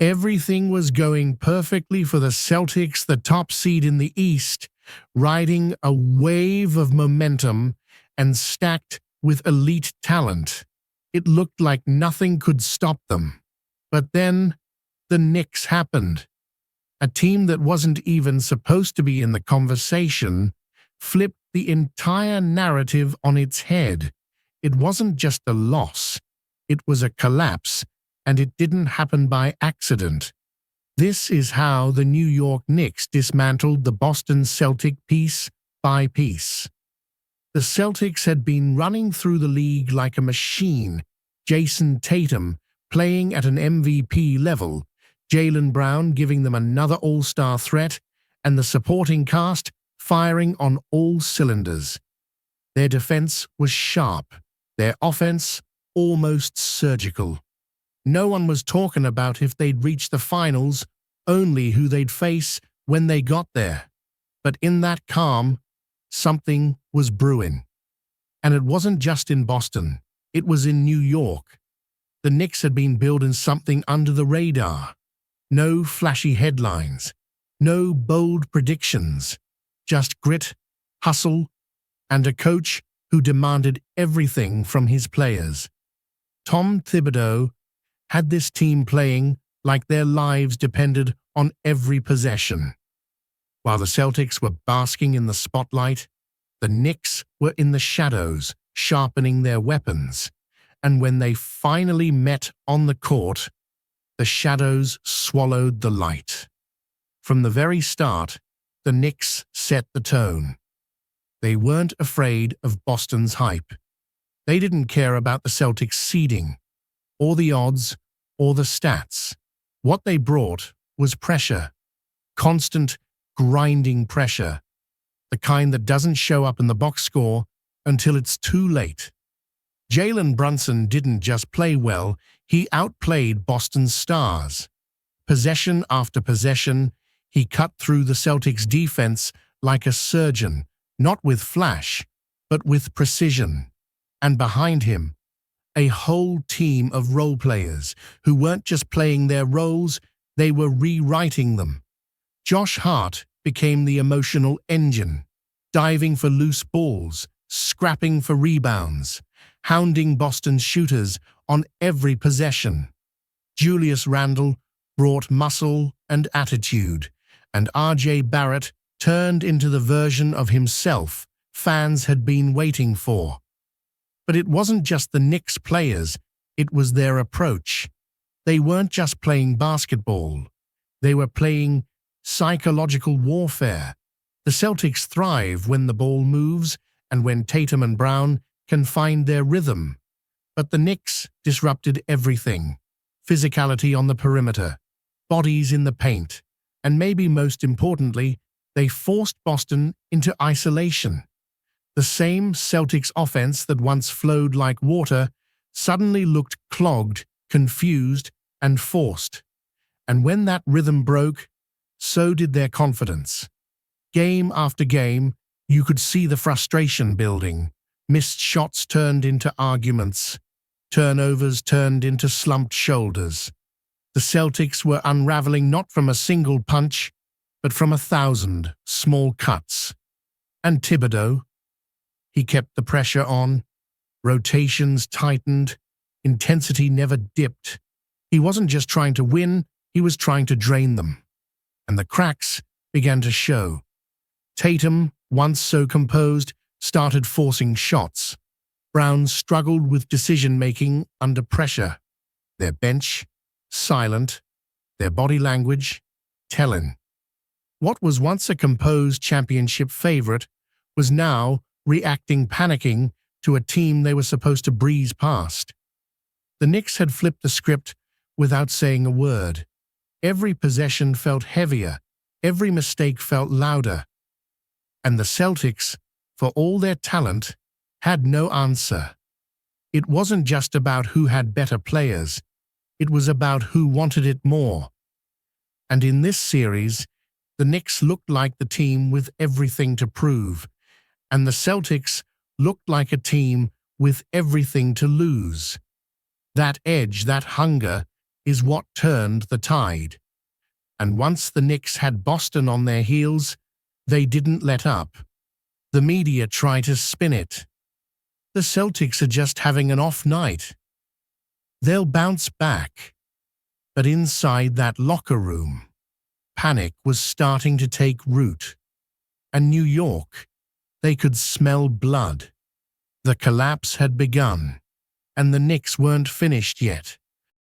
Everything was going perfectly for the Celtics, the top seed in the East, riding a wave of momentum and stacked with elite talent. It looked like nothing could stop them. But then, the Knicks happened. A team that wasn't even supposed to be in the conversation flipped the entire narrative on its head. It wasn't just a loss, it was a collapse, and it didn't happen by accident. This is how the New York Knicks dismantled the Boston Celtics piece by piece. The Celtics had been running through the league like a machine. Jason Tatum playing at an MVP level, Jalen Brown giving them another all-star threat, and the supporting cast firing on all cylinders. Their defense was sharp, their offense almost surgical. No one was talking about if they'd reach the finals, only who they'd face when they got there. But in that calm, something was brewing. And it wasn't just in Boston, it was in New York. The Knicks had been building something under the radar. No flashy headlines, no bold predictions, just grit, hustle, and a coach who demanded everything from his players. Tom Thibodeau had this team playing like their lives depended on every possession. While the Celtics were basking in the spotlight, the Knicks were in the shadows, sharpening their weapons. And when they finally met on the court, the shadows swallowed the light. From the very start, the Knicks set the tone. They weren't afraid of Boston's hype. They didn't care about the Celtics' seeding, or the odds, or the stats. What they brought was pressure. Constant, grinding pressure. The kind that doesn't show up in the box score until it's too late. Jalen Brunson didn't just play well, he outplayed Boston's stars. Possession after possession, he cut through the Celtics' defense like a surgeon, not with flash, but with precision. And behind him, a whole team of role players who weren't just playing their roles, they were rewriting them. Josh Hart became the emotional engine, diving for loose balls, scrapping for rebounds, hounding Boston's shooters on every possession. Julius Randle brought muscle and attitude, and R.J. Barrett turned into the version of himself fans had been waiting for. But it wasn't just the Knicks players, it was their approach. They weren't just playing basketball, they were playing psychological warfare. The Celtics thrive when the ball moves and when Tatum and Brown can find their rhythm. But the Knicks disrupted everything. Physicality on the perimeter, bodies in the paint, and maybe most importantly, they forced Boston into isolation. The same Celtics offense that once flowed like water suddenly looked clogged, confused, and forced. And when that rhythm broke, so did their confidence. Game after game, you could see the frustration building. Missed shots turned into arguments. Turnovers turned into slumped shoulders. The Celtics were unraveling not from a single punch, but from 1,000 small cuts. And Thibodeau, he kept the pressure on. Rotations tightened. Intensity never dipped. He wasn't just trying to win, he was trying to drain them. And the cracks began to show. Tatum, once so composed, started forcing shots. Brown struggled with decision-making under pressure. Their bench, silent. Their body language, telling. What was once a composed championship favorite was now reacting panicking to a team they were supposed to breeze past. The Knicks had flipped the script without saying a word. Every possession felt heavier, every mistake felt louder. And the Celtics, for all their talent, had no answer. It wasn't just about who had better players, it was about who wanted it more. And in this series, the Knicks looked like the team with everything to prove, and the Celtics looked like a team with everything to lose. That edge, that hunger, is what turned the tide. And once the Knicks had Boston on their heels, they didn't let up. The media tried to spin it. The Celtics are just having an off night. They'll bounce back. But inside that locker room, panic was starting to take root. And New York, they could smell blood. The collapse had begun, and the Knicks weren't finished yet.